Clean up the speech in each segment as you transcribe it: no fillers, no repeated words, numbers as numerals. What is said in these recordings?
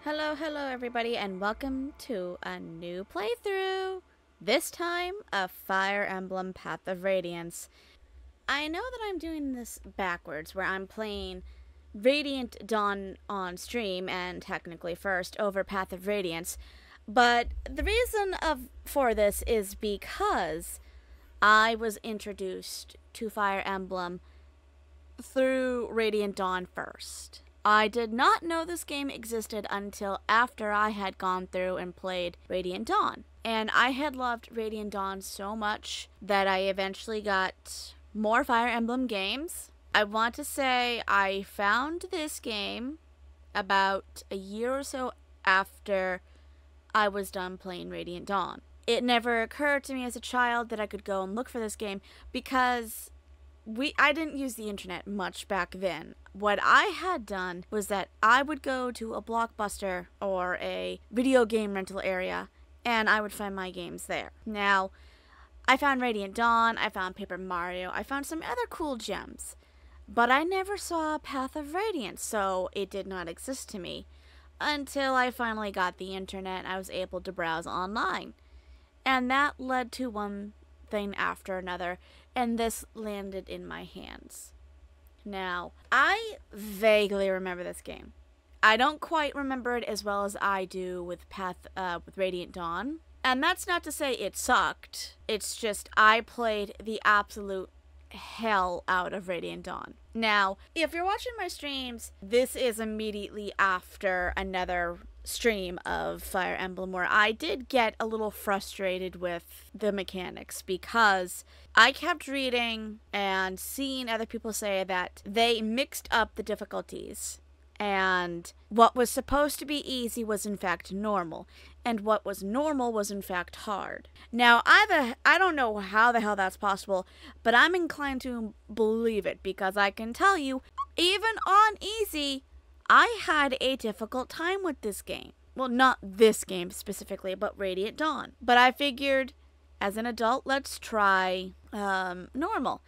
Hello everybody, and welcome to a new playthrough. This time, of Fire Emblem Path of Radiance. I know that I'm doing this backwards, where I'm playing Radiant Dawn on stream, and technically first, over Path of Radiance. But the reason for this is because I was introduced to Fire Emblem through Radiant Dawn first. I did not know this game existed until after I had gone through and played Radiant Dawn. And I had loved Radiant Dawn so much that I eventually got more Fire Emblem games. I want to say I found this game about a year or so after I was done playing Radiant Dawn. It never occurred to me as a child that I could go and look for this game because I didn't use the internet much back then. What I had done was that I would go to a Blockbuster or a video game rental area, and I would find my games there. Now, I found Radiant Dawn, I found Paper Mario, I found some other cool gems, but I never saw Path of Radiance, so it did not exist to me until I finally got the internet and I was able to browse online. And that led to one thing after another, and this landed in my hands. Now, I vaguely remember this game. I don't quite remember it as well as I do with with Radiant Dawn. And that's not to say it sucked. It's just I played the absolute hell out of Radiant Dawn. Now, if you're watching my streams, this is immediately after another stream of Fire Emblem where I did get a little frustrated with the mechanics because I kept reading and seeing other people say that they mixed up the difficulties, and what was supposed to be easy was in fact normal, and what was normal was in fact hard. Now, I don't know how the hell that's possible, but I'm inclined to believe it because I can tell you, even on easy, I had a difficult time with this game. Well, not this game specifically, but Radiant Dawn. But I figured, as an adult, let's try normal.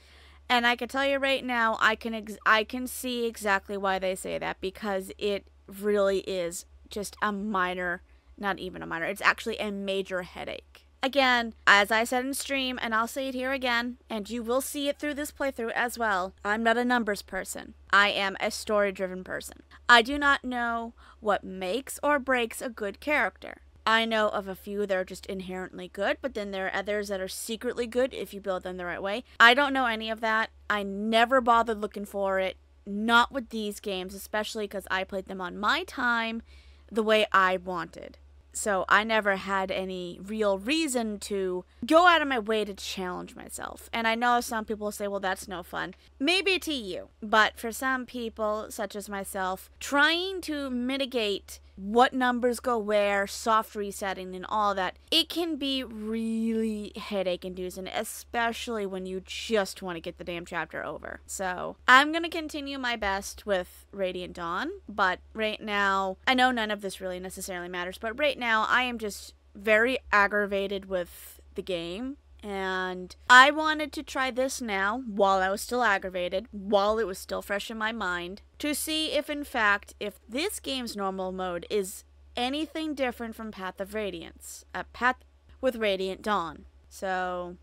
And I can tell you right now, I can see exactly why they say that, because it really is just a minor, not even a minor, it's actually a major headache. Again, as I said in stream, and I'll say it here again, and you will see it through this playthrough as well, I'm not a numbers person. I am a story-driven person. I do not know what makes or breaks a good character. I know of a few that are just inherently good, but then there are others that are secretly good if you build them the right way. I don't know any of that. I never bothered looking for it. Not with these games, especially because I played them on my time the way I wanted. So I never had any real reason to go out of my way to challenge myself. And I know some people say, well, that's no fun. Maybe to you. But for some people, such as myself, trying to mitigate what numbers go where, soft resetting and all that, it can be really headache-inducing, especially when you just want to get the damn chapter over. So I'm going to continue my best with Radiant Dawn, but right now, I know none of this really necessarily matters, but right now I am just very aggravated with the game. And I wanted to try this now, while I was still aggravated, while it was still fresh in my mind, to see if, in fact, if this game's normal mode is anything different from Path of Radiance, Path with Radiant Dawn. So,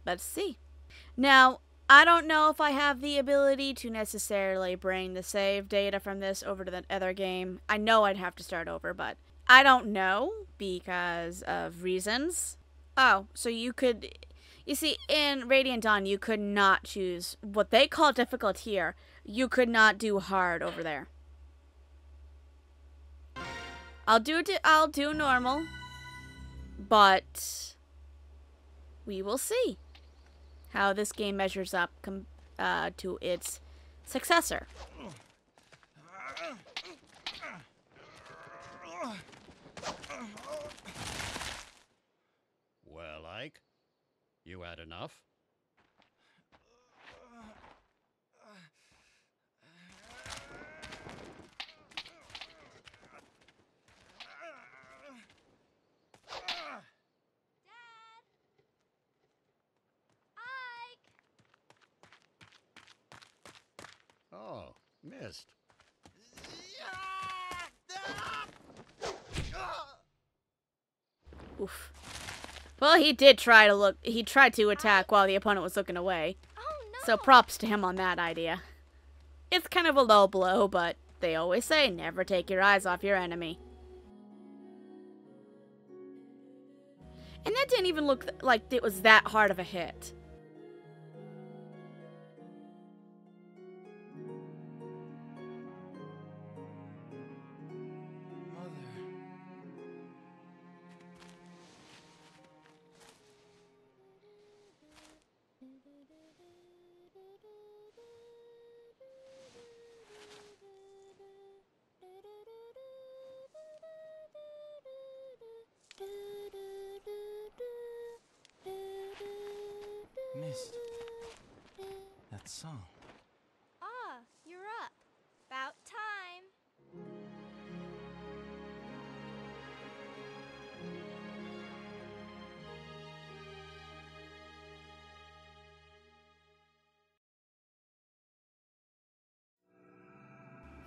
let's see. Now, I don't know if I have the ability to necessarily bring the save data from this over to the other game. I know I'd have to start over, but I don't know because of reasons. Oh, so you see, in Radiant Dawn, you could not choose what they call difficult here. You could not do hard over there. I'll do normal, but we will see how this game measures up to its successor. Well, Ike, you had enough? Dad! Ike! Oh, missed. Oof. Well, he did try to look. He tried to attack while the opponent was looking away. Oh no! So props to him on that idea. It's kind of a low blow, but they always say never take your eyes off your enemy. And that didn't even look like it was that hard of a hit. Missed that song. Ah, you're up. About time.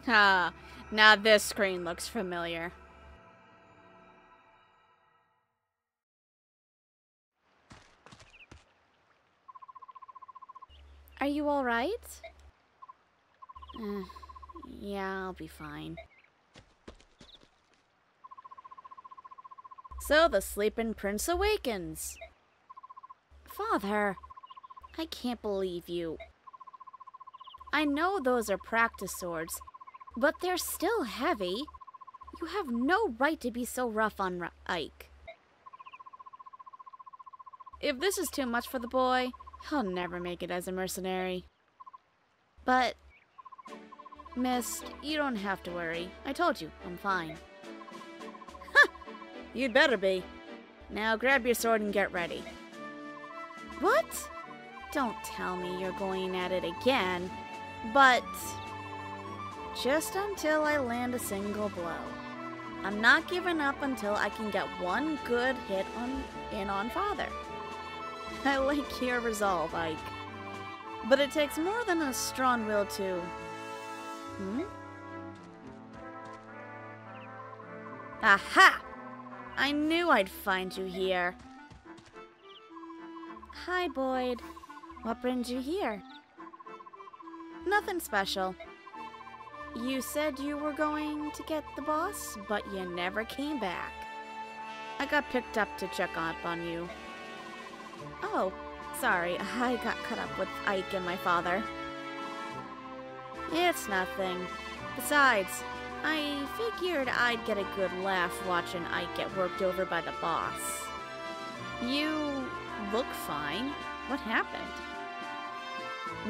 Ah, now this screen looks familiar. Are you alright? Yeah, I'll be fine. So the sleeping prince awakens. Father, I can't believe you. I know those are practice swords, but they're still heavy. You have no right to be so rough on Ike. If this is too much for the boy, he'll never make it as a mercenary. But, Mist, you don't have to worry. I told you, I'm fine. Ha! You'd better be. Now grab your sword and get ready. What? Don't tell me you're going at it again, but just until I land a single blow. I'm not giving up until I can get one good hit on Father. I like your resolve, Ike. But it takes more than a strong will to... Aha! I knew I'd find you here. Hi, Boyd. What brings you here? Nothing special. You said you were going to get the boss, but you never came back. I got picked up to check up on you. Oh, sorry, I got caught up with Ike and my father. It's nothing. Besides, I figured I'd get a good laugh watching Ike get worked over by the boss. You look fine. What happened?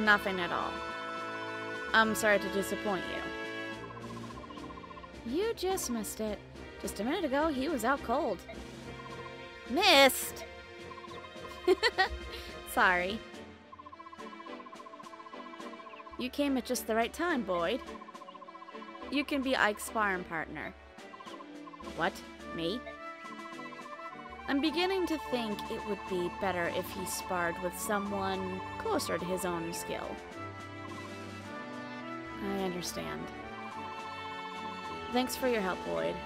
Nothing at all. I'm sorry to disappoint you. You just missed it. Just a minute ago, he was out cold. Missed! Sorry. You came at just the right time, Boyd. You can be Ike's sparring partner. What? Me? I'm beginning to think it would be better if he sparred with someone closer to his own skill. I understand. Thanks for your help, Boyd.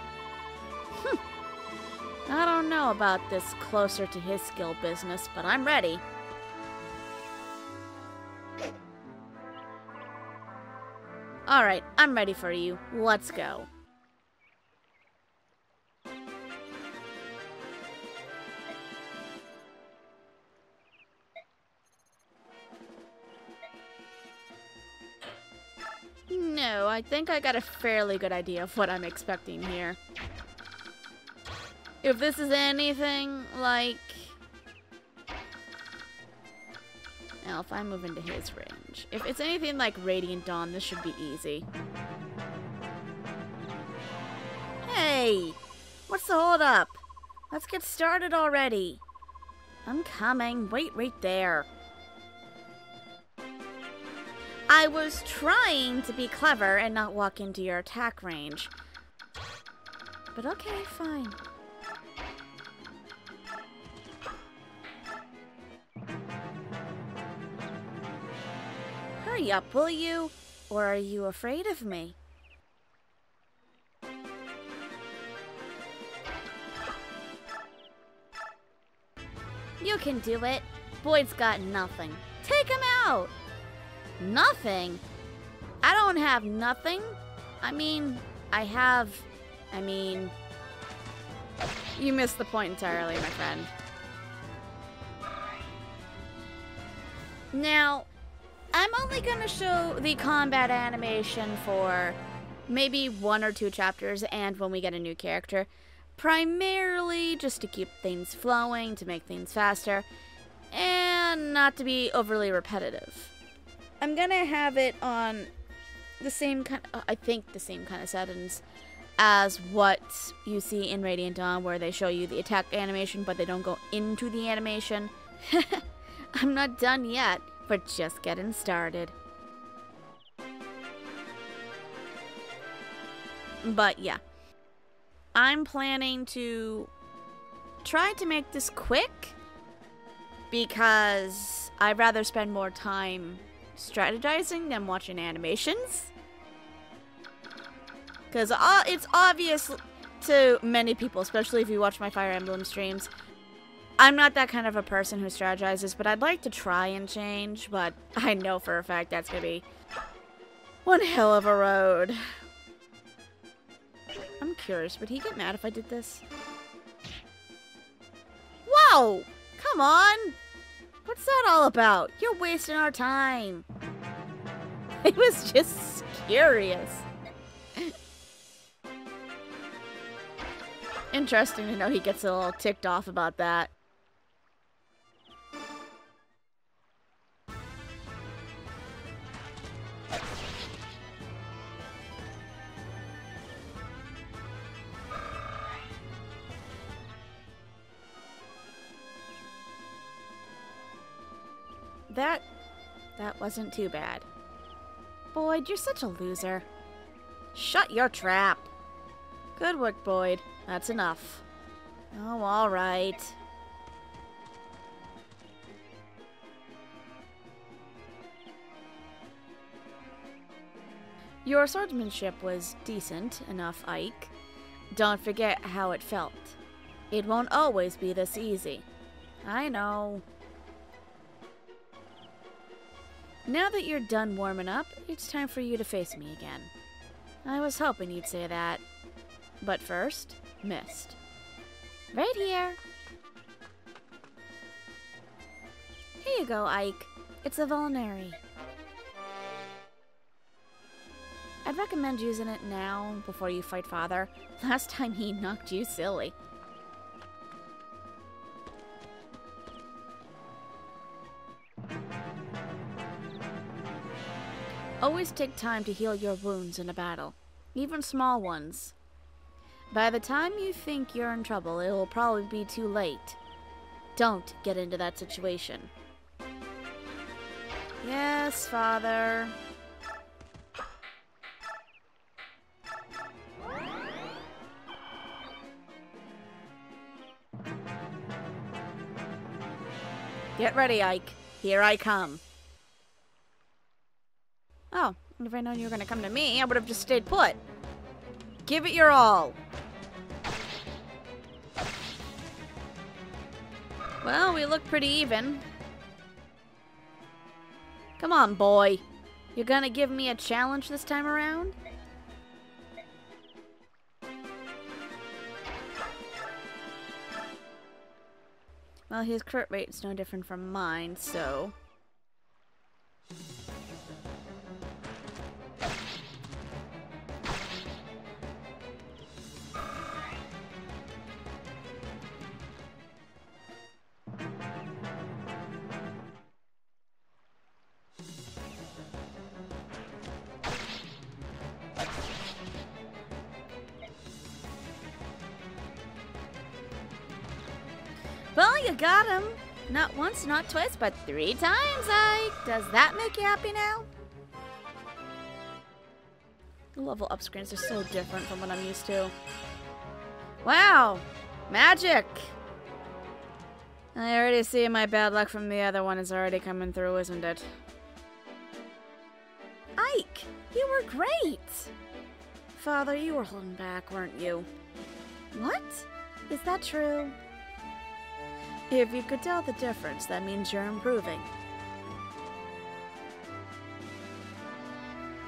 I don't know about this closer to his skill business, but I'm ready. Alright, I'm ready for you. Let's go. No, I think I got a fairly good idea of what I'm expecting here. If this is anything like... Now, if I move into his range. If it's anything like Radiant Dawn, this should be easy. Hey! What's the hold up? Let's get started already. I'm coming. Wait right there. I was trying to be clever and not walk into your attack range. But okay, fine. Hurry up, will you? Or are you afraid of me? You can do it. Boyd's got nothing. Take him out! Nothing? I don't have nothing. I mean... You missed the point entirely, my friend. Now, I'm only gonna show the combat animation for maybe 1 or 2 chapters and when we get a new character. Primarily just to keep things flowing, to make things faster, and not to be overly repetitive. I'm gonna have it on the same kind of settings as what you see in Radiant Dawn, where they show you the attack animation, but they don't go into the animation. I'm not done yet, but just getting started. But yeah, I'm planning to try to make this quick because I'd rather spend more time strategizing than watching animations. Because it's obvious to many people, especially if you watch my Fire Emblem streams, I'm not that kind of a person who strategizes, but I'd like to try and change, but I know for a fact that's going to be one hell of a road. I'm curious, would he get mad if I did this? Whoa! Come on! What's that all about? You're wasting our time. I was just curious. Interesting to know he gets a little ticked off about that. That wasn't too bad. Boyd, you're such a loser. Shut your trap. Good work, Boyd. That's enough. Oh, all right. Your swordsmanship was decent enough, Ike. Don't forget how it felt. It won't always be this easy. I know. Now that you're done warming up, it's time for you to face me again. I was hoping you'd say that. But first, Mist. Right here. Here you go, Ike. It's a Vulnerary. I'd recommend using it now, before you fight Father. Last time he knocked you silly. Always take time to heal your wounds in a battle, even small ones. By the time you think you're in trouble, it will probably be too late. Don't get into that situation. Yes, Father. Get ready, Ike. Here I come. Oh, if I'd known you were going to come to me, I would have just stayed put. Give it your all. Well, we look pretty even. Come on, boy. You're gonna give me a challenge this time around? Well, his crit rate's no different from mine, so... Well, you got him. Not once, not twice, but 3 times, Ike. Does that make you happy now? The level up screens are so different from what I'm used to. Wow! Magic! I already see my bad luck from the other one is already coming through, isn't it? Ike! You were great! Father, you were holding back, weren't you? What? Is that true? If you could tell the difference, that means you're improving.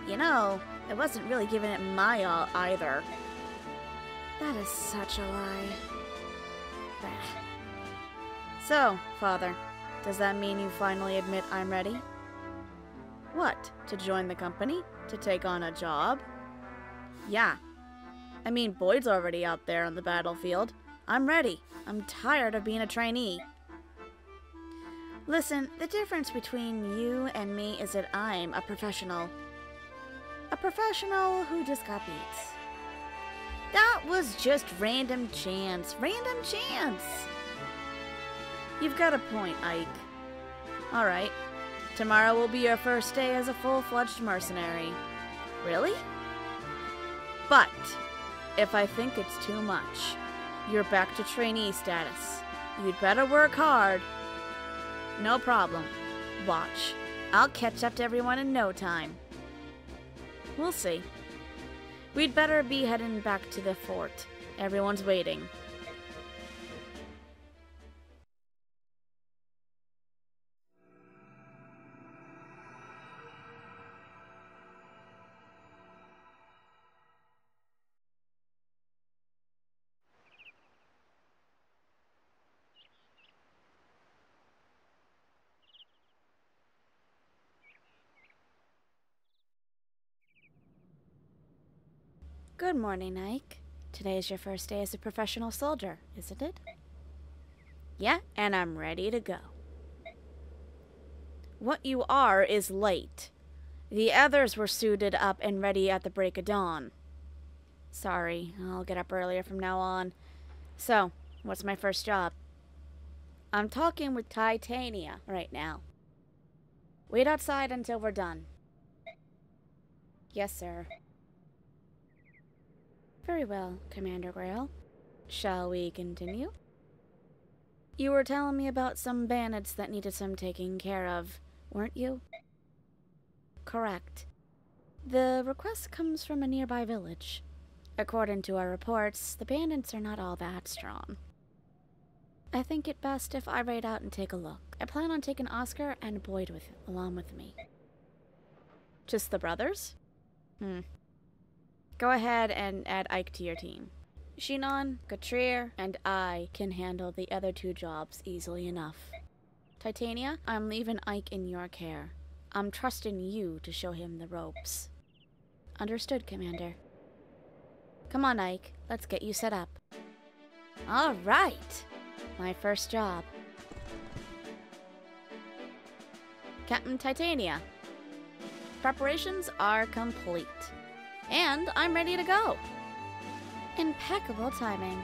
You know, I wasn't really giving it my all either. That is such a lie. So, Father, does that mean you finally admit I'm ready? What, to join the company? To take on a job? Yeah. I mean, Boyd's already out there on the battlefield. I'm ready. I'm tired of being a trainee. Listen, the difference between you and me is that I'm a professional. A professional who just got beat. That was just random chance. Random chance! You've got a point, Ike. Alright. Tomorrow will be your first day as a full-fledged mercenary. Really? But, if I think it's too much, you're back to trainee status. You'd better work hard. No problem. Watch. I'll catch up to everyone in no time. We'll see. We'd better be heading back to the fort. Everyone's waiting. Good morning, Ike. Today is your first day as a professional soldier, isn't it? Yeah, and I'm ready to go. What you are is late. The others were suited up and ready at the break of dawn. Sorry, I'll get up earlier from now on. So, what's my first job? I'm talking with Titania right now. Wait outside until we're done. Yes, sir. Very well, Commander Grail. Shall we continue? You were telling me about some bandits that needed some taking care of, weren't you? Correct. The request comes from a nearby village. According to our reports, the bandits are not all that strong. I think it best if I ride out and take a look. I plan on taking Oscar and Boyd along with me. Just the brothers? Go ahead and add Ike to your team. Shinon, Katrir, and I can handle the other two jobs easily enough. Titania, I'm leaving Ike in your care. I'm trusting you to show him the ropes. Understood, Commander. Come on, Ike. Let's get you set up. All right. My first job. Captain Titania. Preparations are complete. And I'm ready to go. Impeccable timing.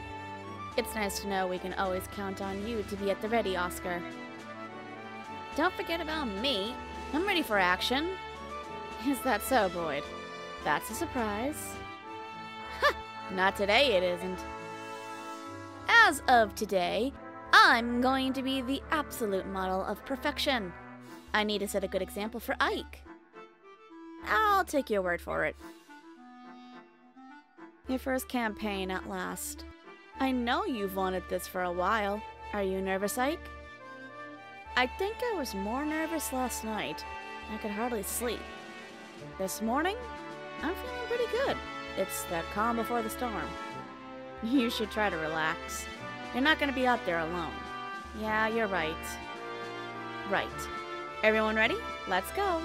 It's nice to know we can always count on you to be at the ready, Oscar. Don't forget about me. I'm ready for action. Is that so, Boyd? That's a surprise. Ha! Not today, it isn't. As of today, I'm going to be the absolute model of perfection. I need to set a good example for Ike. I'll take your word for it. Your first campaign at last. I know you've wanted this for a while. Are you nervous, Ike? I think I was more nervous last night. I could hardly sleep. This morning, I'm feeling pretty good. It's the calm before the storm. You should try to relax. You're not going to be out there alone. Yeah, you're right. Right. Everyone ready? Let's go.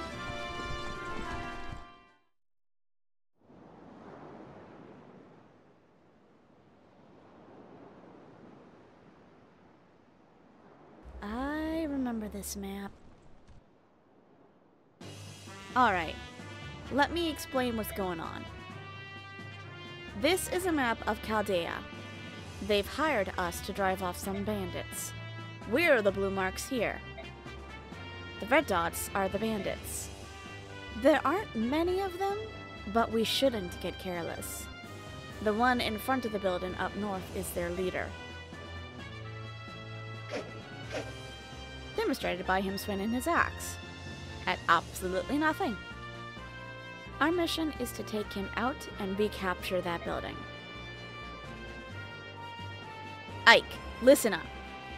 I remember this map. Alright, let me explain what's going on. This is a map of Chaldea. They've hired us to drive off some bandits. We're the blue marks here. The red dots are the bandits. There aren't many of them, but we shouldn't get careless. The one in front of the building up north is their leader. Demonstrated by him swinging his axe at absolutely nothing. Our mission is to take him out and recapture that building. Ike, listen up.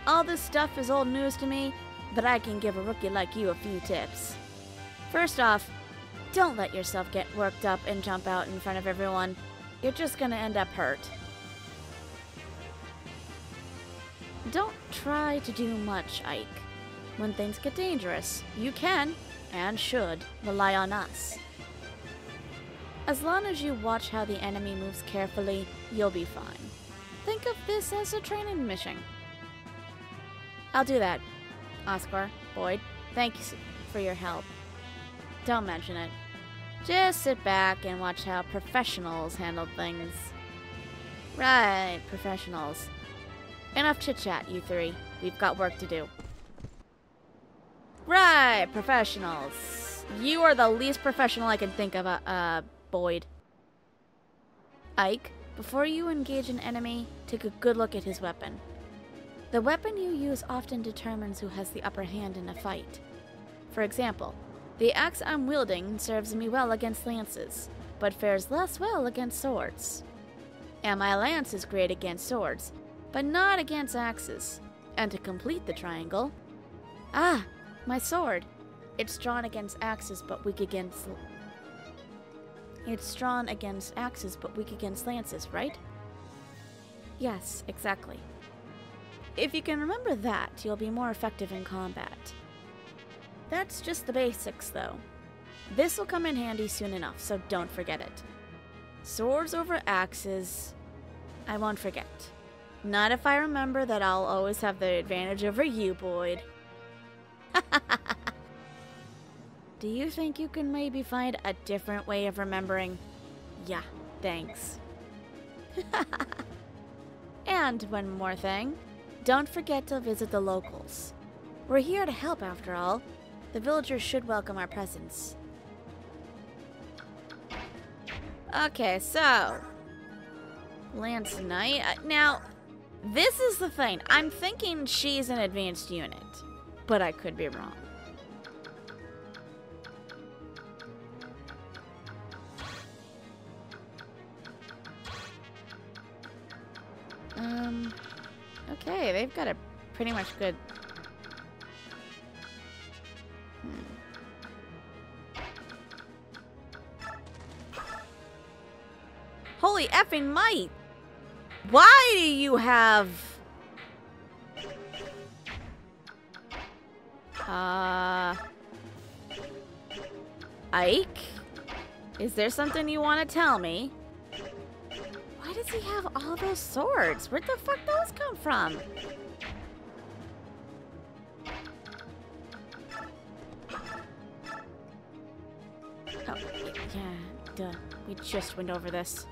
All this stuff is old news to me, but I can give a rookie like you a few tips. First off, don't let yourself get worked up and jump out in front of everyone. You're just gonna end up hurt. Don't try to do much, Ike. When things get dangerous, you can, and should, rely on us. As long as you watch how the enemy moves carefully, you'll be fine. Think of this as a training mission. I'll do that. Oscar, Boyd, thanks for your help. Don't mention it. Just sit back and watch how professionals handle things. Right, professionals. Enough chit-chat, you three. We've got work to do. Right, professionals. You are the least professional I can think of, Boyd. Ike, before you engage an enemy, take a good look at his weapon. The weapon you use often determines who has the upper hand in a fight. For example, the axe I'm wielding serves me well against lances, but fares less well against swords. And my lance is great against swords, but not against axes. And to complete the triangle... Ah, my sword. It's drawn against axes, but weak against... It's drawn against axes, but weak against lances, right? Yes, exactly. If you can remember that, you'll be more effective in combat. That's just the basics, though. This will come in handy soon enough, so don't forget it. Swords over axes... I won't forget. Not if I remember that I'll always have the advantage over you, Boyd. Do you think you can maybe find a different way of remembering? Yeah, thanks. And one more thing. Don't forget to visit the locals. We're here to help, after all. The villagers should welcome our presence. Okay, so... Lance Knight. Now, this is the thing. I'm thinking she's an advanced unit, but I could be wrong. Okay, they've got a pretty much good... Holy effing might! Why do you have... Ike? Is there something you want to tell me? Why does he have all those swords? Where'd the fuck those come from? Oh, yeah, duh. We just went over this.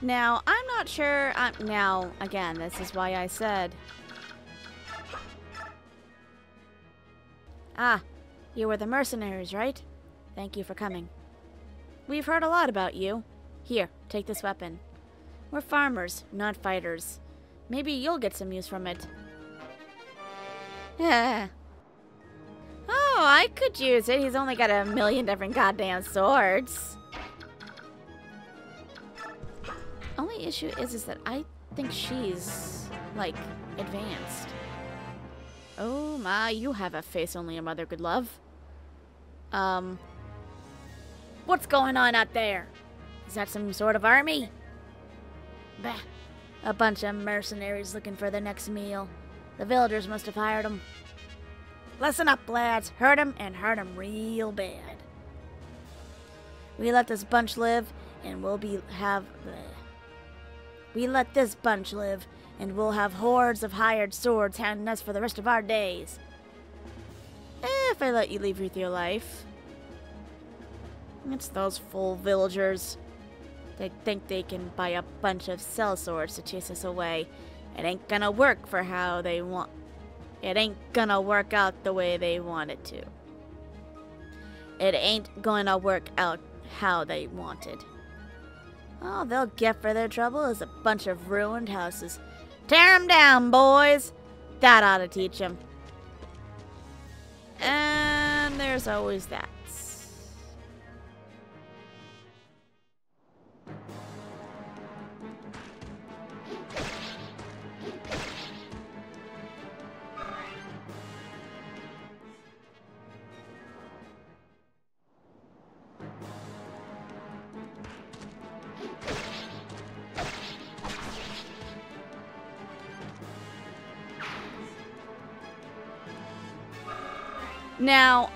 Now, I'm not sure... now, again, this is why I said... Ah, you were the mercenaries, right? Thank you for coming. We've heard a lot about you. Here, take this weapon. We're farmers, not fighters. Maybe you'll get some use from it. Yeah. Oh, I could use it. He's only got a million different goddamn swords. Only issue is that I think she's, like, advanced. Oh my, you have a face only a mother could love. What's going on out there? Is that some sort of army? Bah, a bunch of mercenaries looking for their next meal. The villagers must have hired them. Listen up, lads. Hurt them and hurt them real bad. We let this bunch live, and We let this bunch live, and we'll have hordes of hired swords hounding us for the rest of our days. If I let you leave with your life. It's those fool villagers. They think they can buy a bunch of cell swords to chase us away. It ain't gonna work for how they want. It ain't gonna work out the way they want it to. It ain't gonna work out how they wanted. All they'll get for their trouble is a bunch of ruined houses. Tear 'em down, boys! That ought to teach 'em. And there's always that. Now,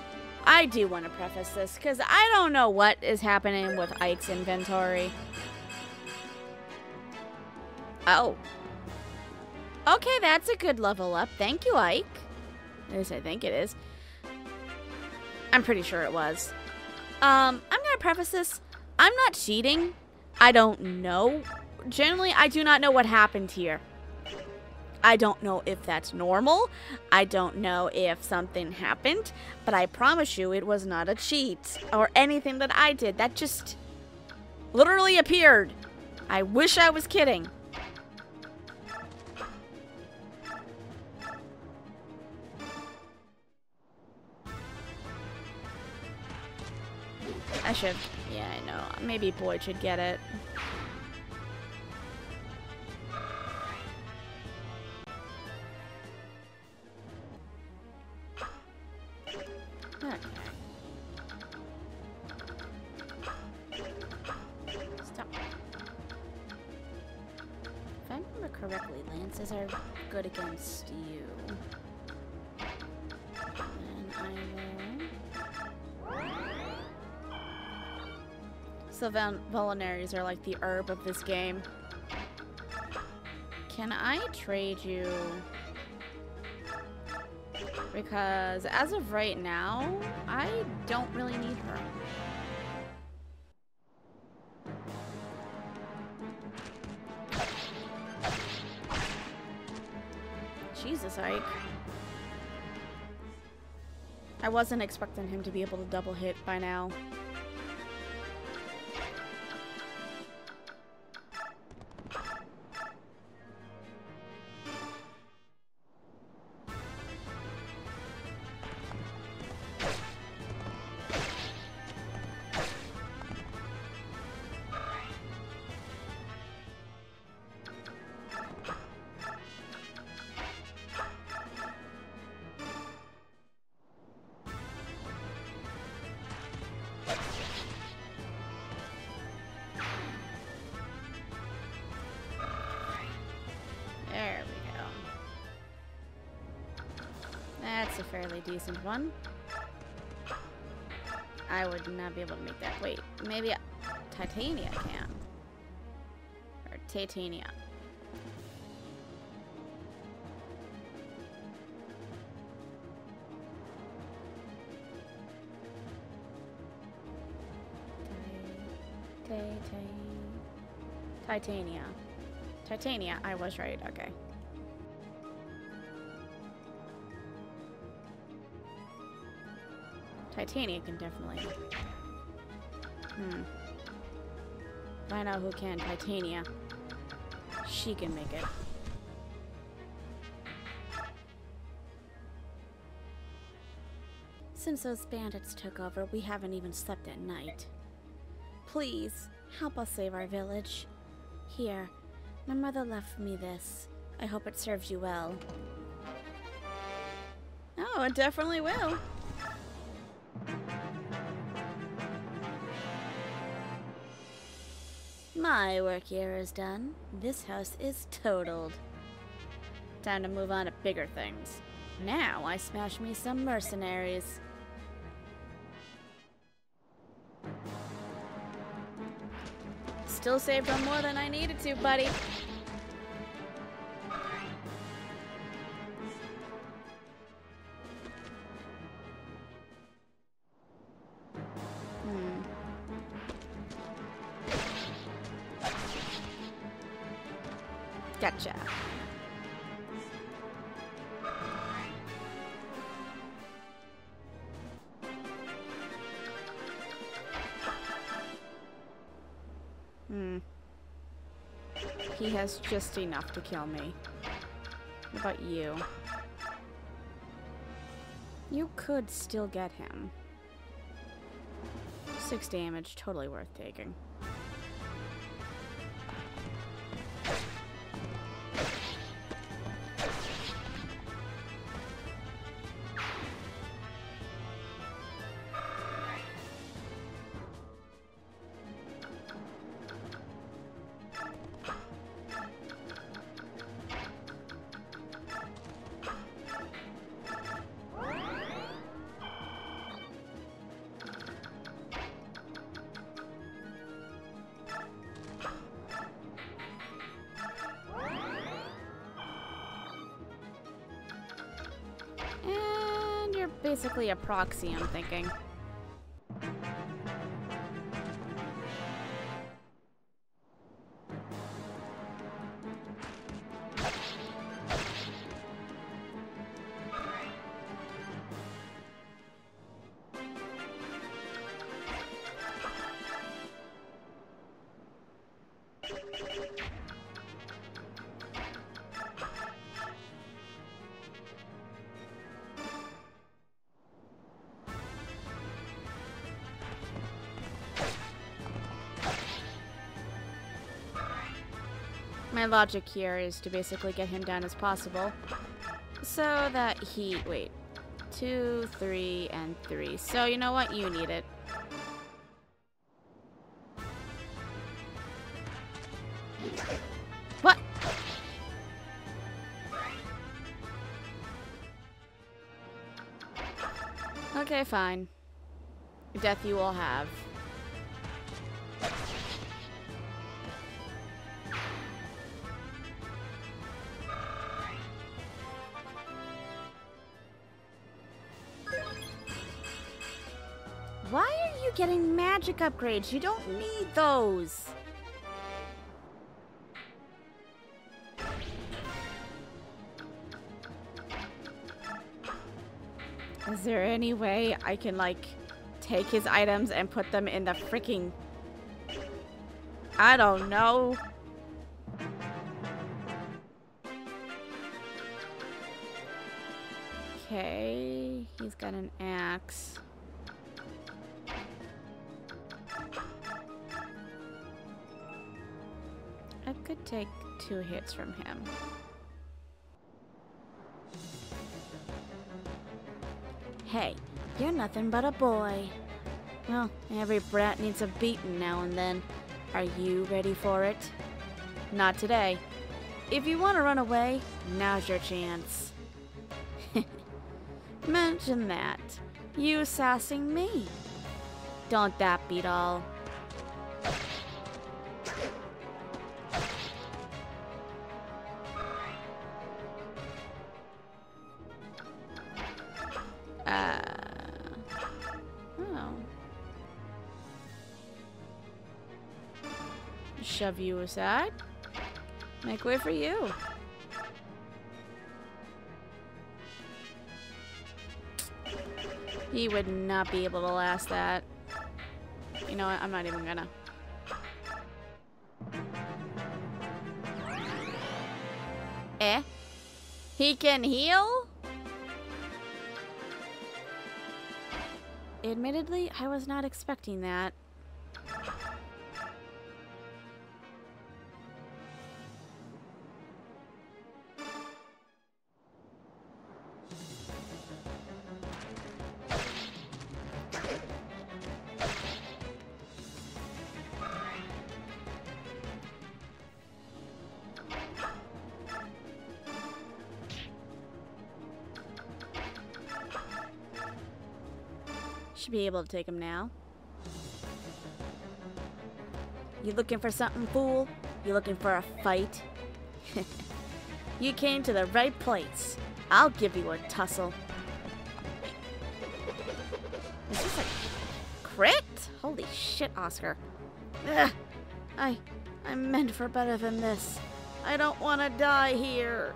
I do want to preface this, because I don't know what is happening with Ike's inventory. Oh. Okay, that's a good level up. Thank you, Ike. At least I think it is. I'm pretty sure it was. I'm gonna preface this. I'm not cheating. I don't know. Generally, I do not know what happened here. I don't know if that's normal. I don't know if something happened. But I promise you it was not a cheat or anything that I did. That just literally appeared. I wish I was kidding. I should. Yeah, I know. Maybe Boyd should get it. Okay. Stop. If I remember correctly, lances are good against you. And I will... So vulneraries are like the herb of this game. Can I trade you? Because as of right now, I don't really need her. Jesus, Ike. I wasn't expecting him to be able to double hit by now. There we go. That's a fairly decent one. I would not be able to make that. Wait, maybe Titania can. Or Titania. Titania. Titania, I was right, okay. Titania can definitely. Find out who can. Titania. She can make it. Since those bandits took over, we haven't even slept at night. Please, help us save our village. Here, my mother left me this. I hope it serves you well. Oh, it definitely will. My work here is done. This house is totaled. Time to move on to bigger things. Now I smash me some mercenaries. Still saved on more than I needed to, buddy. Gotcha. He has just enough to kill me. What about you? You could still get him. 6 damage, totally worth taking. And you're basically a proxy, I'm thinking. My logic here is to basically get him down as possible. So that he... Wait. 2, 3, and 3. So, you know what? You need it. What? Okay, fine. Death you will have. Why are you getting magic upgrades? You don't need those. Is there any way I can, like, take his items and put them in the freaking... I don't know. Okay, he's got an axe. I could take 2 hits from him. Hey, you're nothing but a boy. Well, every brat needs a beating now and then. Are you ready for it? Not today. If you want to run away, now's your chance. Imagine that. You sassing me. Don't that beat all? Oh. Shove you aside. Make way for you. He would not be able to last that. You know what? I'm not even gonna. Eh? He can heal? Admittedly, I was not expecting that. Should be able to take him now. You looking for something, fool? You looking for a fight? You came to the right place. I'll give you a tussle. Is this a crit? Holy shit, Oscar. Ugh. I'm meant for better than this. I don't want to die here.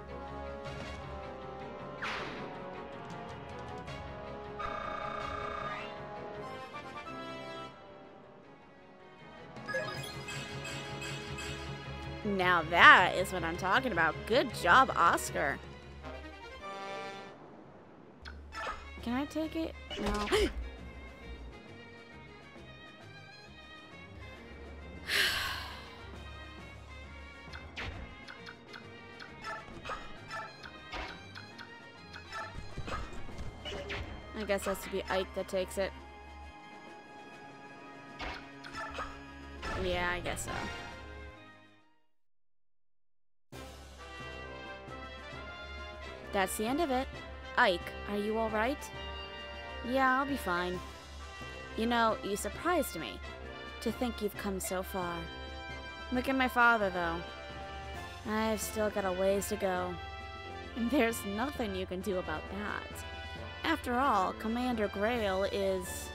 Now that is what I'm talking about. Good job, Oscar. Can I take it? No. I guess that's to be Ike that takes it. Yeah, I guess so. That's the end of it. Ike, are you alright? Yeah, I'll be fine. You know, you surprised me. To think you've come so far. Look at my father, though. I've still got a ways to go. And there's nothing you can do about that. After all, Commander Grail is...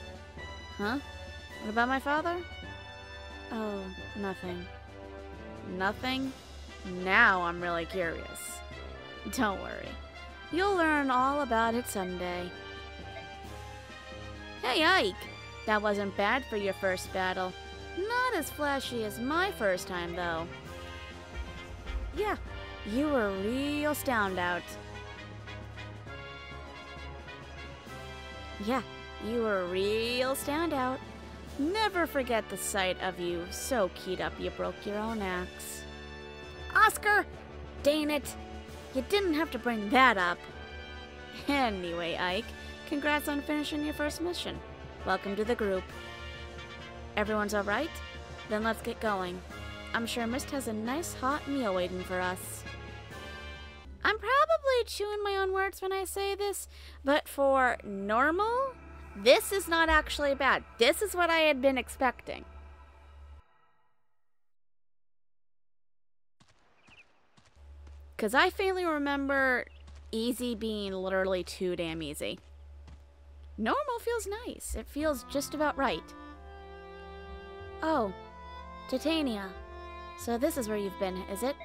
Huh? What about my father? Oh, nothing. Nothing? Now I'm really curious. Don't worry. You'll learn all about it someday. Hey, Ike! That wasn't bad for your first battle. Not as flashy as my first time, though. Yeah, you were a real standout. Yeah, you were a real standout. Never forget the sight of you so keyed up you broke your own axe. Oscar! Dang it! You didn't have to bring that up. Anyway, Ike, congrats on finishing your first mission. Welcome to the group. Everyone's alright? Then let's get going. I'm sure Mist has a nice hot meal waiting for us. I'm probably chewing my own words when I say this, but for normal, this is not actually bad. This is what I had been expecting. Because I faintly remember easy being literally too damn easy. Normal feels nice. It feels just about right. Oh, Titania. So this is where you've been, is it?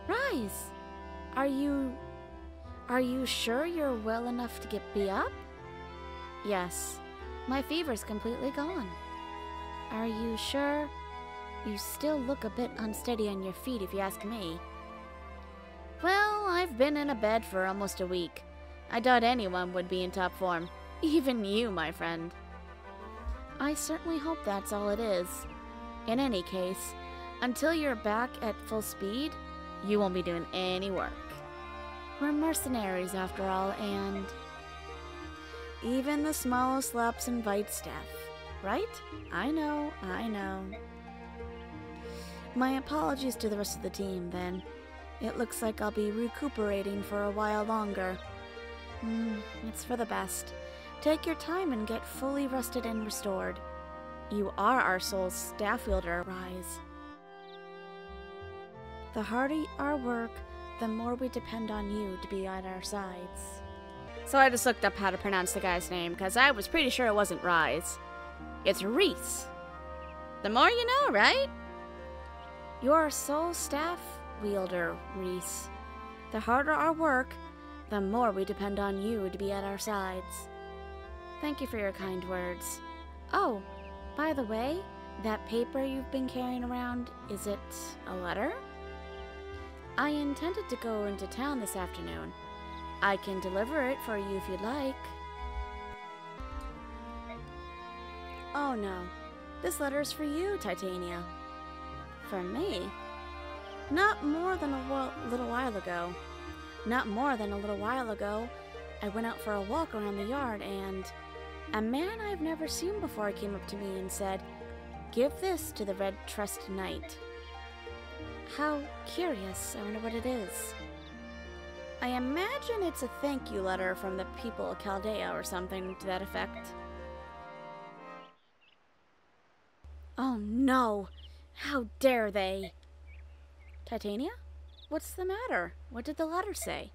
Rise! Are you sure you're well enough to get me up? Yes. My fever's completely gone. Are you sure? You still look a bit unsteady on your feet if you ask me. Well, I've been in a bed for almost a week. I doubt anyone would be in top form. Even you, my friend. I certainly hope that's all it is. In any case, until you're back at full speed, you won't be doing any work. We're mercenaries after all, and... even the smallest lapse invites death, right? I know. My apologies to the rest of the team, then. It looks like I'll be recuperating for a while longer. It's for the best. Take your time and get fully rested and restored. You are our soul's staff wielder, Rise. The harder our work, the more we depend on you to be at our sides. So I just looked up how to pronounce the guy's name, because I was pretty sure it wasn't Rise. It's Reese. The more you know, right? You're our soul staff wielder, Reese. The harder our work, the more we depend on you to be at our sides. Thank you for your kind words. Oh, by the way, that paper you've been carrying around, is it a letter? I intended to go into town this afternoon. I can deliver it for you if you'd like. Oh no, this letter's for you, Titania. For me? Not more than a little while ago, I went out for a walk around the yard and a man I've never seen before came up to me and said, "Give this to the Red Trust Knight." How curious. I wonder what it is. I imagine it's a thank you letter from the people of Chaldea or something to that effect. Oh no! How dare they! Titania? What's the matter? What did the letter say?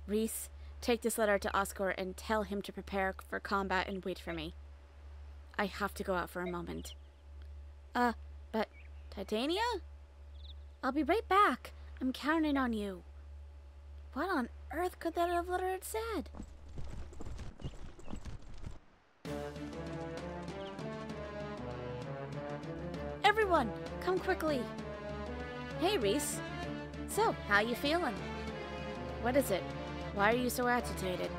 Reese, take this letter to Oscar and tell him to prepare for combat and wait for me. I have to go out for a moment. But Titania? I'll be right back. I'm counting on you. What on earth could that have letter have said? Everyone, come quickly. Hey, Reese. So, how you feeling? What is it? Why are you so agitated?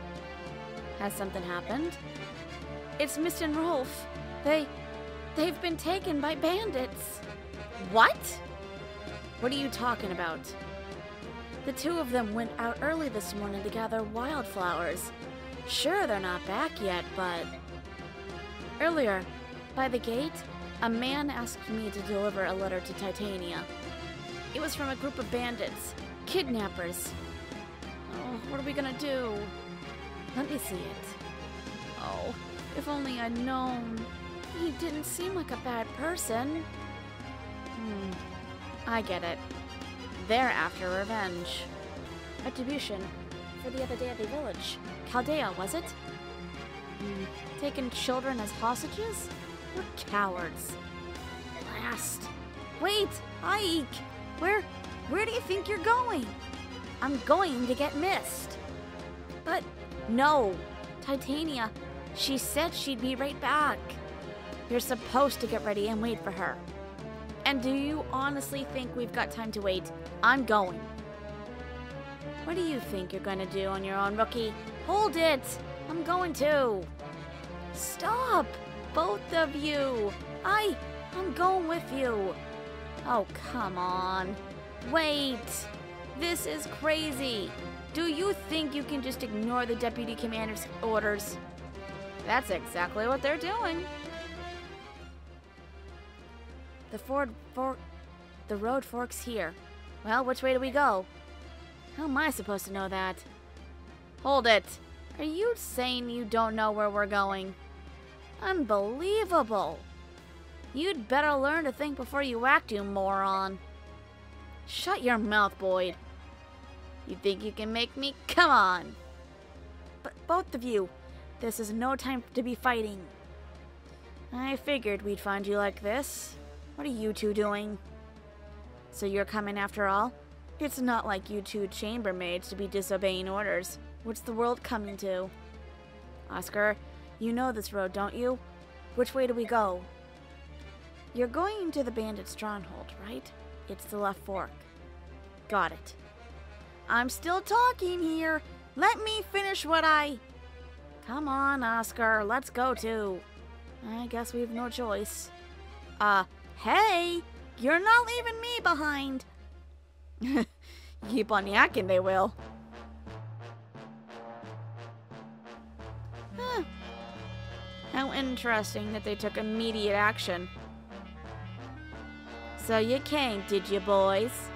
Has something happened? It's Mist and Rolf. They've been taken by bandits. What? What are you talking about? The two of them went out early this morning to gather wildflowers. Sure, they're not back yet, but... Earlier, by the gate, a man asked me to deliver a letter to Titania. It was from a group of bandits, kidnappers. Oh, what are we gonna do? Let me see it. Oh, if only I'd known. He didn't seem like a bad person. I get it. They're after revenge. Retribution for the other day at the village. Chaldea, was it? Taking children as hostages? We're cowards. Blast. Wait, Ike! Where do you think you're going? I'm going to get Mist. But no, Titania, she said she'd be right back. You're supposed to get ready and wait for her. And do you honestly think we've got time to wait? I'm going. What do you think you're gonna do on your own, rookie? Hold it! I'm going too. Stop! Both of you! I'm going with you. Oh, come on. Wait! This is crazy. Do you think you can just ignore the deputy commander's orders? That's exactly what they're doing. The road forks here. Well, which way do we go? How am I supposed to know that? Hold it. Are you saying you don't know where we're going? Unbelievable. You'd better learn to think before you act, you moron. Shut your mouth, Boyd. You think you can make me? Come on. But both of you, this is no time to be fighting. I figured we'd find you like this. What are you two doing? So you're coming after all? It's not like you two chambermaids to be disobeying orders. What's the world coming to? Oscar, you know this road, don't you? Which way do we go? You're going to the bandit stronghold, right? It's the left fork. Got it. I'm still talking here. Let me finish what I... Come on, Oscar. Let's go, too. I guess we have no choice. Hey! You're not leaving me behind. Keep on yakking, they will. Huh. How interesting that they took immediate action. So you came, did you, boys?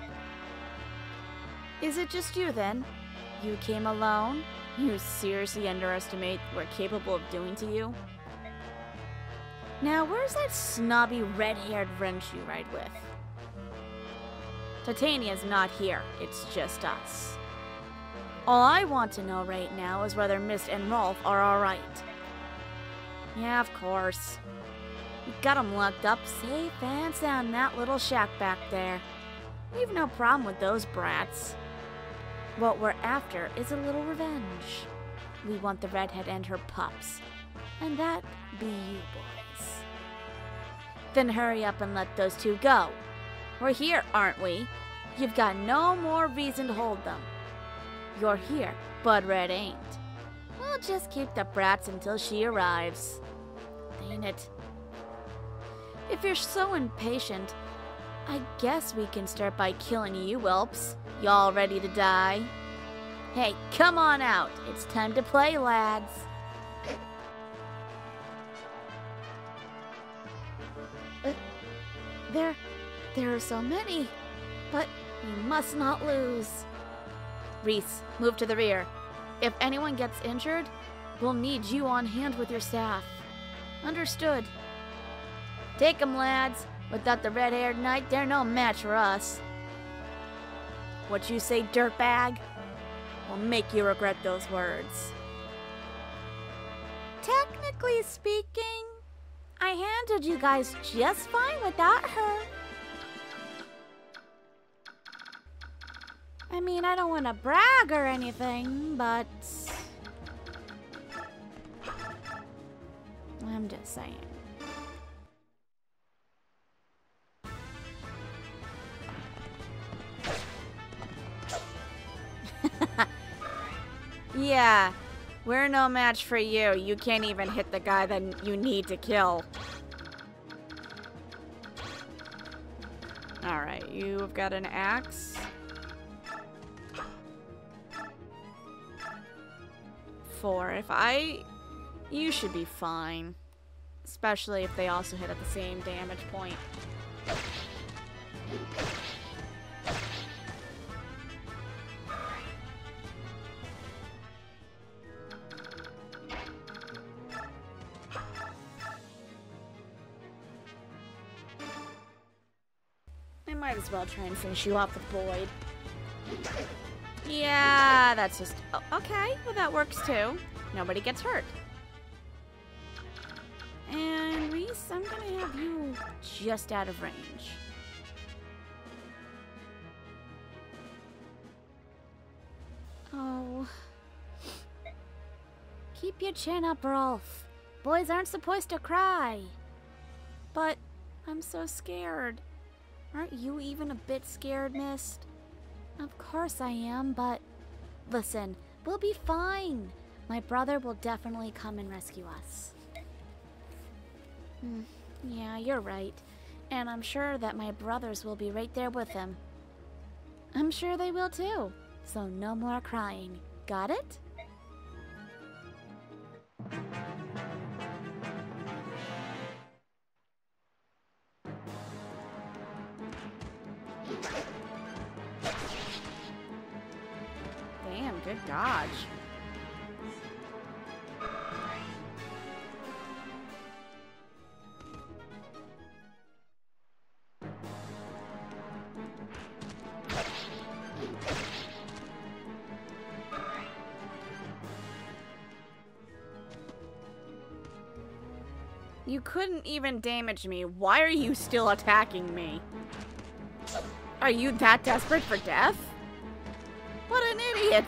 Is it just you, then? You came alone? You seriously underestimate what we're capable of doing to you? Now, where's that snobby red-haired wrench you ride with? Titania's not here. It's just us. All I want to know right now is whether Mist and Rolf are alright. Yeah, of course. We got them locked up safe and sound in that little shack back there. We've no problem with those brats. What we're after is a little revenge. We want the redhead and her pups. And that be you boys. Then hurry up and let those two go. We're here, aren't we? You've got no more reason to hold them. You're here, but Red ain't. We'll just keep the brats until she arrives. Ain't it? If you're so impatient, I guess we can start by killing you whelps. Y'all ready to die? Hey, come on out. It's time to play, lads. There are so many, but we must not lose. Reese, move to the rear. If anyone gets injured, we'll need you on hand with your staff. Understood. Take 'em, lads. Without the red-haired knight, they're no match for us. What you say, dirtbag? Will make you regret those words. Technically speaking, I handled you guys just fine without her. I mean, I don't want to brag or anything, but I'm just saying. Yeah, we're no match for you. You can't even hit the guy that you need to kill. Alright, you've got an axe. 4. You should be fine. Especially if they also hit at the same damage point. I might as well try and finish you off with Boyd. Yeah, that's just... Oh, okay, well that works too. Nobody gets hurt. And Reese, I'm gonna have you just out of range. Oh. Keep your chin up, Rolf. Boys aren't supposed to cry. But I'm so scared. Aren't you even a bit scared, Mist? Of course I am, but... Listen, we'll be fine. My brother will definitely come and rescue us. Yeah, you're right. And I'm sure that my brothers will be right there with him. I'm sure they will too. So no more crying. Got it? Damn, good dodge. You couldn't even damage me. Why are you still attacking me? Are you that desperate for death? What an idiot!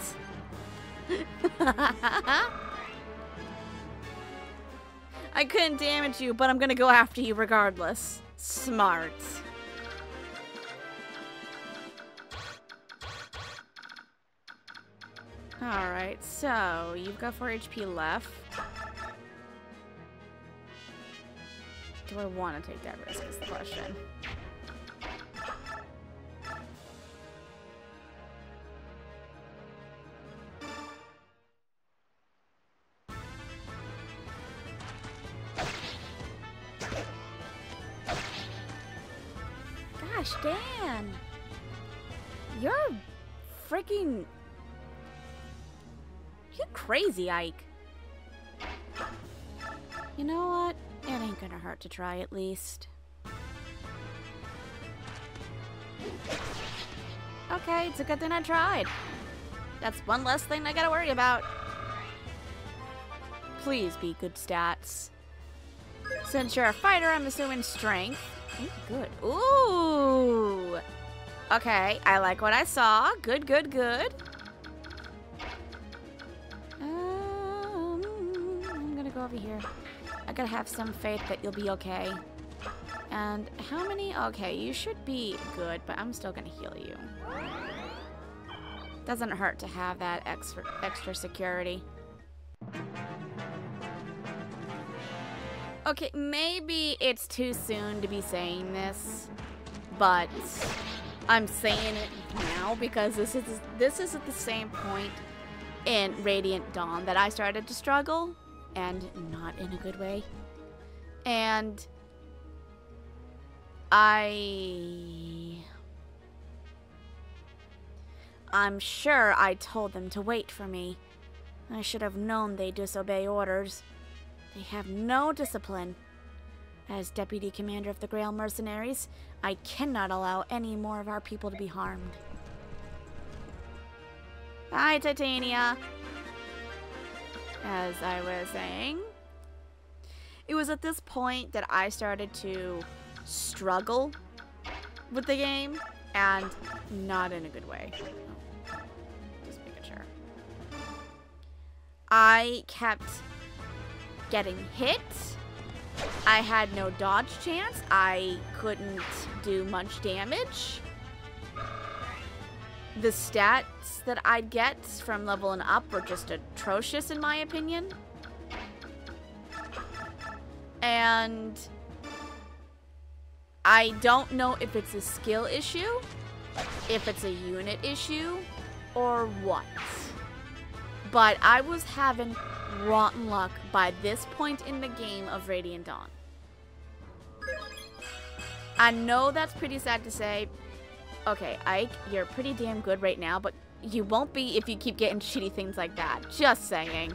I couldn't damage you, but I'm gonna go after you regardless. Smart. Alright, so you've got 4 HP left. Do I want to take that risk is the question. Gosh, Dan! You're freaking... You're crazy, Ike. You know what? It ain't gonna hurt to try at least. Okay, it's a good thing I tried. That's one less thing I gotta worry about. Please be good stats. Since you're a fighter, I'm assuming strength. Ooh, good. Ooh! Okay, I like what I saw. Good, good, good. I'm gonna go over here. I gotta have some faith that you'll be okay. And how many? Okay, you should be good, but I'm still gonna heal you. Doesn't hurt to have that extra security. Okay, maybe it's too soon to be saying this, but I'm saying it now because this is at the same point in Radiant Dawn that I started to struggle. And not in a good way. And I'm sure I told them to wait for me. I should have known they disobey orders. They have no discipline. As Deputy Commander of the Grail Mercenaries, I cannot allow any more of our people to be harmed. Bye, Titania. As I was saying, it was at this point that I started to struggle with the game, and not in a good way. I kept getting hit. I had no dodge chance. I couldn't do much damage. The stats that I'd get from leveling up were just atrocious in my opinion. And I don't know if it's a skill issue, if it's a unit issue, or what. But I was having rotten luck by this point in the game of Radiant Dawn. I know that's pretty sad to say. Okay, Ike, you're pretty damn good right now, but you won't be if you keep getting shitty things like that. Just saying.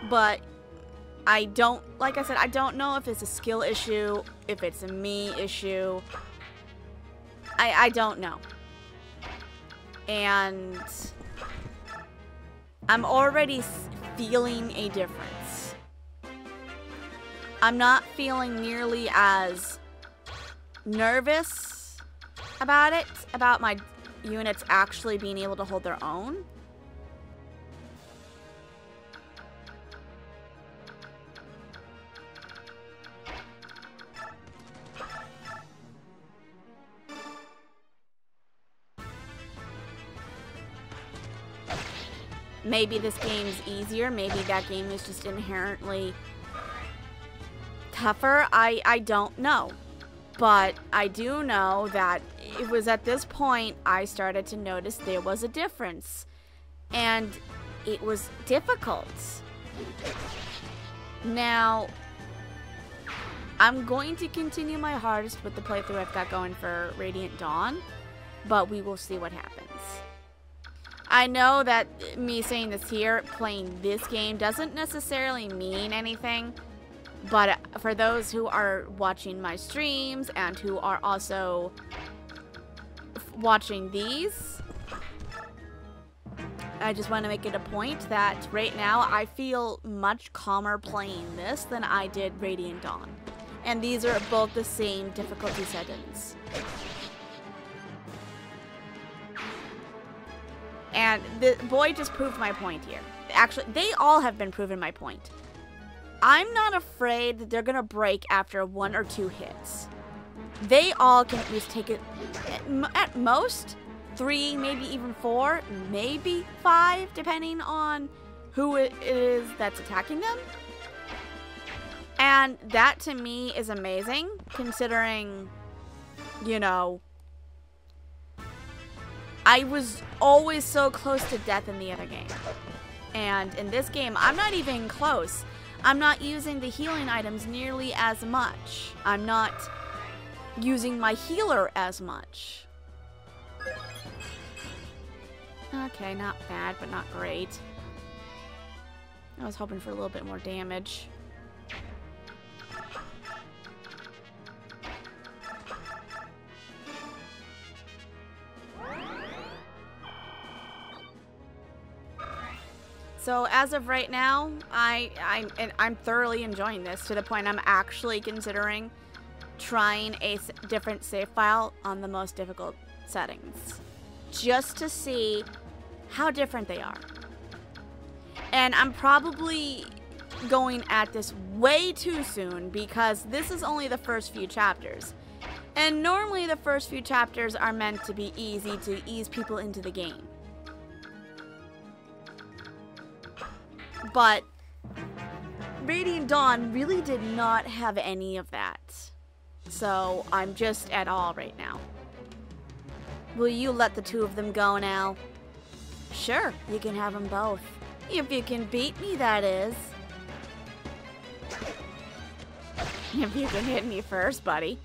But I don't, like I said, I don't know if it's a skill issue, if it's a me issue. I don't know. And I'm already feeling a difference. I'm not feeling nearly as nervous about it, about my units actually being able to hold their own. Maybe this game's easier. Maybe that game is just inherently tougher. I don't know. But I do know that it was at this point I started to notice there was a difference. And it was difficult. Now, I'm going to continue my hardest with the playthrough I've got going for Radiant Dawn. But we will see what happens. I know that me saying this here, playing this game, doesn't necessarily mean anything. But for those who are watching my streams and who are also watching these, I just want to make it a point that right now I feel much calmer playing this than I did Radiant Dawn. And these are both the same difficulty settings. And the boy just proved my point here. Actually, they all have been proven my point. I'm not afraid that they're going to break after 1 or 2 hits. They all can at least take it, at most, 3, maybe even 4, maybe 5, depending on who it is that's attacking them. And that to me is amazing, considering, you know, I was always so close to death in the other game. And in this game, I'm not even close. I'm not using the healing items nearly as much. I'm not using my healer as much. Okay, not bad, but not great. I was hoping for a little bit more damage. So as of right now, I'm thoroughly enjoying this to the point I'm actually considering trying a different save file on the most difficult settings, just to see how different they are. And I'm probably going at this way too soon because this is only the first few chapters. And normally the first few chapters are meant to be easy to ease people into the game. But Radiant Dawn really did not have any of that. So I'm just at all right now. Will you let the two of them go now? Sure, you can have them both. If you can beat me, that is. If you can hit me first, buddy.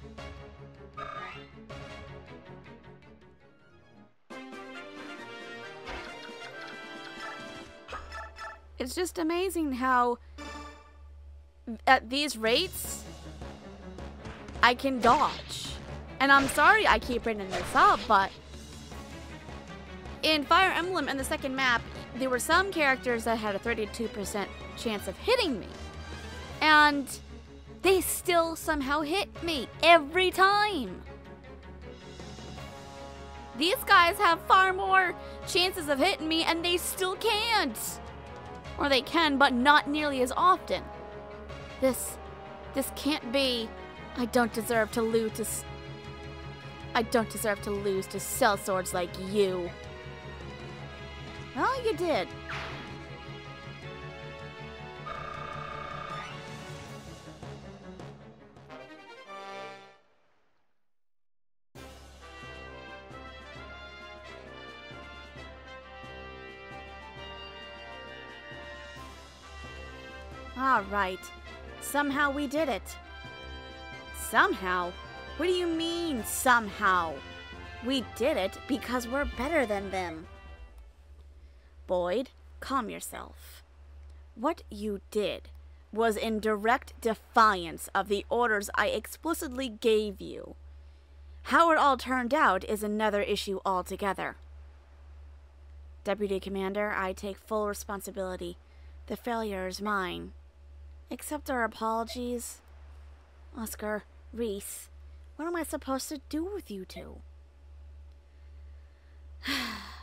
It's just amazing how at these rates I can dodge. And I'm sorry I keep bringing this up, but in Fire Emblem in the second map, there were some characters that had a 32% chance of hitting me. And they still somehow hit me every time. These guys have far more chances of hitting me, and they still can't. Or they can, but not nearly as often. This can't be. I don't deserve to lose to sellswords like you. Well, you did. All right. Somehow we did it. Somehow? What do you mean, somehow? We did it because we're better than them. Boyd, calm yourself. What you did was in direct defiance of the orders I explicitly gave you. How it all turned out is another issue altogether. Deputy Commander, I take full responsibility. The failure is mine. Accept our apologies. Oscar, Reese, what am I supposed to do with you two?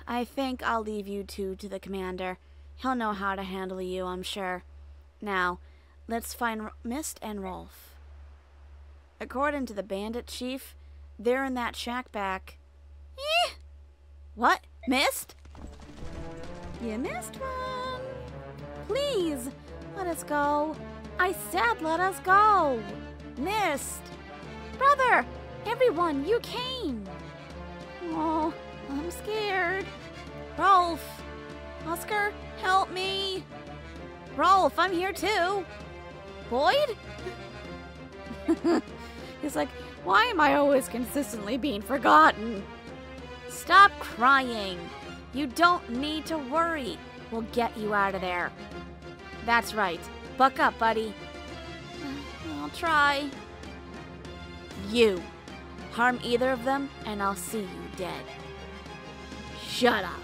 I think I'll leave you two to the commander. He'll know how to handle you, I'm sure. Now, let's find Mist and Rolf. According to the bandit chief, they're in that shack back. Eh? What? Mist? You missed one. Please, let us go. I said let us go. Mist. Brother, everyone, you came. Oh, I'm scared. Rolf. Oscar, help me. Rolf, I'm here too. Boyd? He's like, why am I always consistently being forgotten? Stop crying. You don't need to worry. We'll get you out of there. That's right. Buck up, buddy. I'll try. You. Harm either of them, and I'll see you dead. Shut up.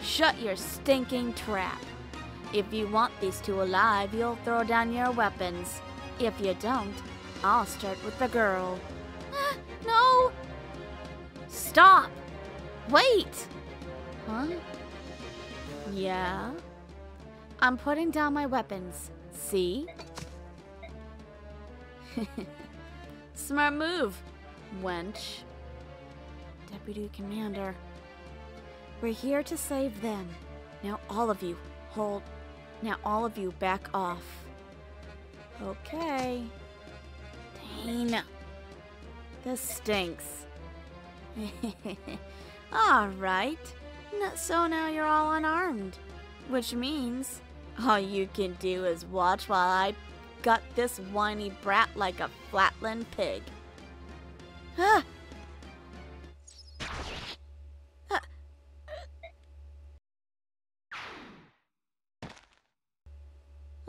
Shut your stinking trap. If you want these two alive, you'll throw down your weapons. If you don't, I'll start with the girl. No! Stop! Wait! Huh? Yeah? I'm putting down my weapons. See? Smart move, wench. Deputy Commander. We're here to save them. Now all of you, back off. Okay. Dane. This stinks. Alright. So now you're all unarmed. Which means all you can do is watch while I gut this whiny brat like a flatland pig. Ah!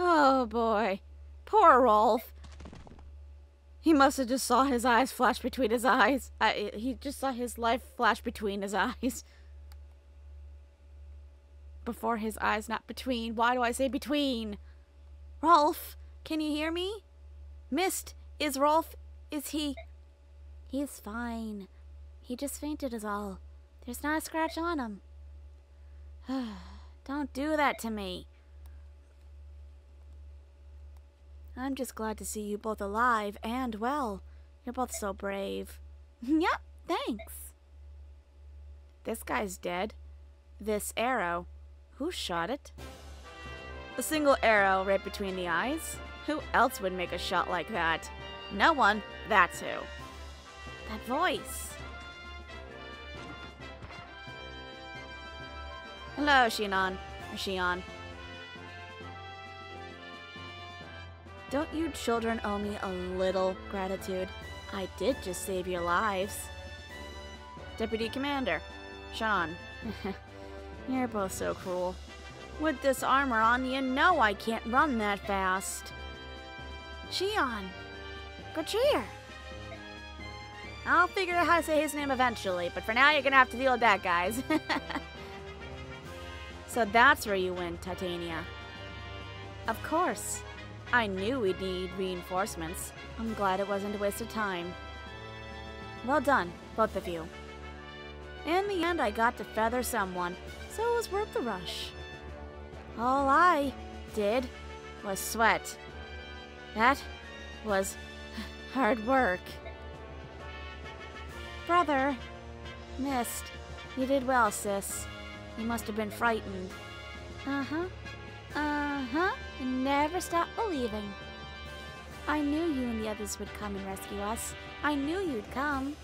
Oh boy. Poor Rolf. He must have just saw his eyes flash between his eyes. He just saw his life flash between his eyes. Before his eyes, not between. Why do I say between? Rolf, can you hear me? Mist, is Rolf, is he... He's fine. He just fainted is all. There's not a scratch on him. Don't do that to me. I'm just glad to see you both alive and well. You're both so brave. Yep, thanks. This guy's dead. This arrow. Who shot it? A single arrow right between the eyes? Who else would make a shot like that? No one. That's who. That voice. Hello, Shinon. Or Shion. Don't you children owe me a little gratitude? I did just save your lives. Deputy Commander. Sean. You're both so cruel. With this armor on, you know I can't run that fast. Shion. Good cheer. I'll figure out how to say his name eventually, but for now you're gonna have to deal with that, guys. So that's where you went, Titania. Of course. I knew we'd need reinforcements. I'm glad it wasn't a waste of time. Well done, both of you. In the end, I got to feather someone, so it was worth the rush. All I did was sweat. That was hard work. Brother. Missed. You did well, sis. You must have been frightened. Uh-huh. Uh-huh. Never stop believing. I knew you and the others would come and rescue us. I knew you'd come.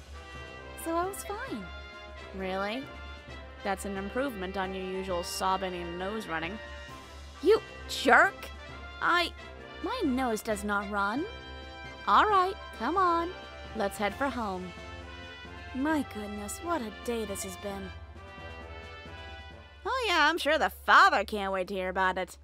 So I was fine. Really? That's an improvement on your usual sobbing and nose running. You jerk! My nose does not run. All right, come on. Let's head for home. My goodness, what a day this has been. Oh yeah, I'm sure the father can't wait to hear about it.